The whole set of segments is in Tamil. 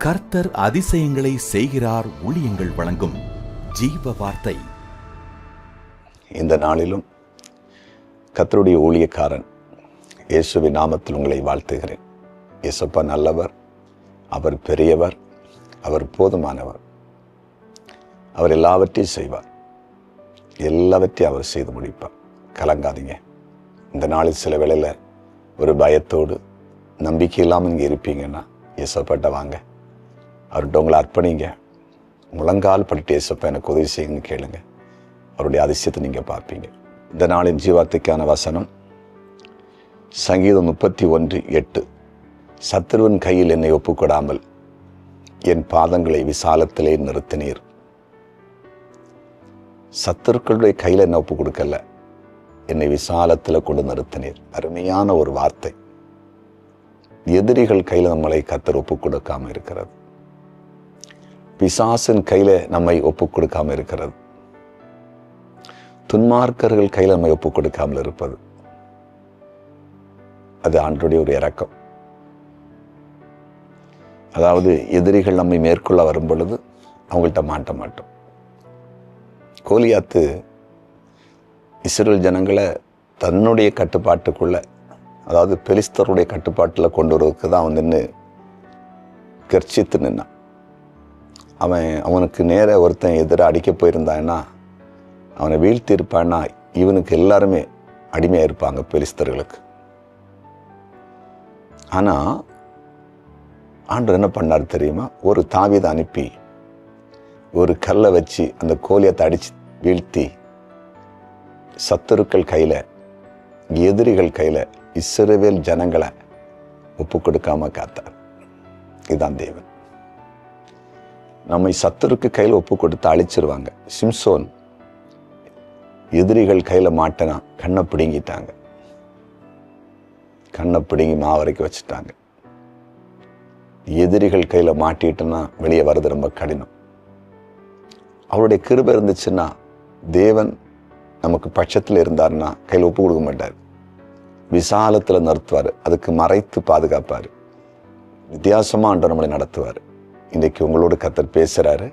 கர்த்தர் அதிசயங்களை செய்கிறார் ஊழியங்கள் வழங்கும் ஜீவ வார்த்தை. இந்த நாளிலும் கர்த்தருடைய ஊழியக்காரன் இயேசுவின் நாமத்தில் உங்களை வாழ்த்துகிறேன். இயேசுப்பா நல்லவர், அவர் பெரியவர், அவர் போதுமானவர், அவர் எல்லாவற்றையும் செய்வார், எல்லாவற்றையும் அவர் செய்து முடிப்பார். கலங்காதீங்க. இந்த நாளில் சில வேளையில் ஒரு பயத்தோடு நம்பிக்கை இல்லாமல் இங்கே இருப்பீங்கன்னா இயேசுப்பாட்ட வாங்க, அவர்கிட்ட உங்களை அர்ப்பணிங்க. முழங்கால் பட்டு இயேசுப்பா எனக்கு உதவி செய்யுங்கன்னு கேளுங்க. அவருடைய அதிசயத்தை நீங்கள் பார்ப்பீங்க. இந்த நாளின் ஜீவார்த்தைக்கான வசனம் சங்கீதம் 31:8. சத்துருவின் கையில் என்னை ஒப்புக்கொடாமல் என் பாதங்களை விசாலத்திலே நிறுத்தினீர். சத்துருக்களுடைய கையில் என்ன ஒப்பு கொடுக்கல, என்னை விசாலத்தில் கொண்டு நிறுத்தினீர். அருமையான ஒரு வார்த்தை. எதிரிகள் கையில் நம்மளை கர்த்தர் ஒப்பு கொடுக்காம இருக்கிறது. பிசாசின் கையில நம்மை ஒப்பு கொடுக்காம இருக்கிறது. துன்மார்க்கர்கள் கையில் நம்மை ஒப்பு கொடுக்காமல் இருப்பது, அது ஆண்டவருடைய ஒரு இரக்கம். அதாவது எதிரிகள் நம்மை மேற்கொள்ள வரும் பொழுது அவங்கள்ட்ட மாட்ட மாட்டோம். கோலியாத்து இஸ்ரவேல் ஜனங்களை தன்னுடைய கட்டுப்பாட்டுக்குள்ள, அதாவது பெலிஸ்தருடைய கட்டுப்பாட்டில் கொண்டு வருவதற்கு தான் அவன் நின்று கர்ச்சித்து நின்னான். அவனுக்கு நேர ஒருத்தன் எதிராக அடிக்க போயிருந்தான்னா, அவனை வீழ்த்தி இருப்பான்னா, இவனுக்கு எல்லாருமே அடிமையாக இருப்பாங்க பெலிஸ்தர்களுக்கு. ஆனால் ஆண்டவர் என்ன பண்ணார் தெரியுமா? ஒரு தாவீதை அனுப்பி ஒரு கல்லை வச்சு அந்த கோலியத்தை அடித்து வீழ்த்தி சத்துருக்கள் கையில், எதிரிகள் கையில் இஸ்ரவேல் ஜனங்களை ஒப்பு கொடுக்காம காத்தார். இதுதான் தேவன். நம்மை சத்துருக்கு கையில் ஒப்பு கொடுத்து அழிச்சிருவாங்க. சிம்சோன் எதிரிகள் கையில் மாட்டினா கண்ணை பிடுங்கிட்டாங்க, கண்ணை பிடுங்கி மாவரைக்கு வச்சுட்டாங்க. எதிரிகள் கையில் மாட்டிட்டோன்னா வெளியே வர்றது ரொம்ப கடினம். அவருடைய கிருபை இருந்துச்சுன்னா, தேவன் நமக்கு பட்சத்தில் இருந்தார்னா கையில் ஒப்பு கொடுக்க மாட்டார், விசாலத்தில் நிறுத்துவார், அதுக்கு மறைத்து பாதுகாப்பார், வித்தியாசமாக ஆண்டவர் நம்மளை நடத்துவார். இன்றைக்கு உங்களோடு கர்த்தர் பேசுகிறாரு,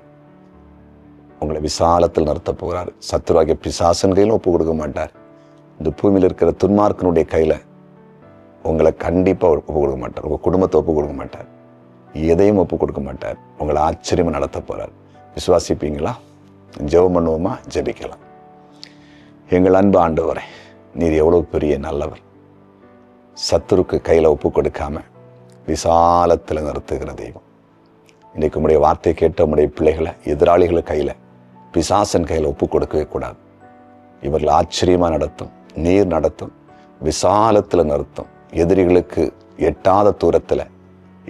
உங்களை விசாலத்தில் நிறுத்த போகிறார். சத்துருவாகிய பிசாசன் கையிலும் ஒப்பு கொடுக்க மாட்டார். இந்த பூமியில் இருக்கிற துன்மார்க்கனுடைய கையில் உங்களை கண்டிப்பாக ஒப்பு கொடுக்க மாட்டார். உங்கள் குடும்பத்தை ஒப்பு கொடுக்க மாட்டார், எதையும் ஒப்பு கொடுக்க மாட்டார். உங்களை ஆச்சரியமாக நடத்த போகிறார். விசுவாசிப்பீங்களா? ஜெபம் பண்ணுவோமா? ஜெபிக்கலாம். எங்கள் அன்பு ஆண்டவரே, நீர் எவ்வளோ பெரிய நல்லவர். சத்துருக்கு கையில் ஒப்பு கொடுக்காம விசாலத்தில் நிறுத்துகிற தெய்வம். இன்றைக்கு உம்முடைய வார்த்தை கேட்ட உம்முடைய பிள்ளைகளை எதிராளிகளை கையில், பிசாசன் கையில் ஒப்பு கொடுக்கவே கூடாது. இவர்கள் ஆச்சரியமாக நடத்தும், நீர் நடத்தும், விசாலத்தில் நிறுத்தும். எதிரிகளுக்கு எட்டாத தூரத்தில்,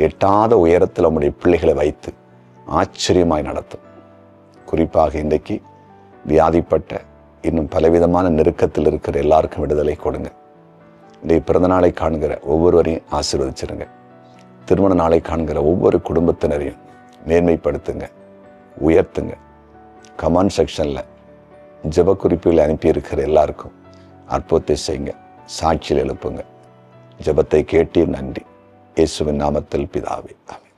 எட்டாத உயரத்தில் உம்முடைய பிள்ளைகளை வைத்து ஆச்சரியமாய் நடத்தும். குறிப்பாக இன்றைக்கு வியாதிப்பட்ட, இன்னும் பலவிதமான நெருக்கத்தில் இருக்கிற எல்லாருக்கும் விடுதலை கொடுங்க. இன்றைய பிறந்த நாளை காண்கிற ஒவ்வொருவரையும் ஆசீர்வதிச்சிருங்க. திருமண நாளை காண்கிற ஒவ்வொரு குடும்பத்தினரையும் மேன்மைப்படுத்துங்க, உயர்த்துங்க. கமெண்ட் செக்ஷனில் ஜெப குறிப்புகளை அனுப்பியிருக்கிற எல்லாருக்கும் அற்புதத்தை செய்யுங்க, சாட்சியில் எழுப்புங்க. ஜெபத்தை கேட்டீர், நன்றி. இயேசுவின் நாமத்தில் பிதாவே, ஆமென்.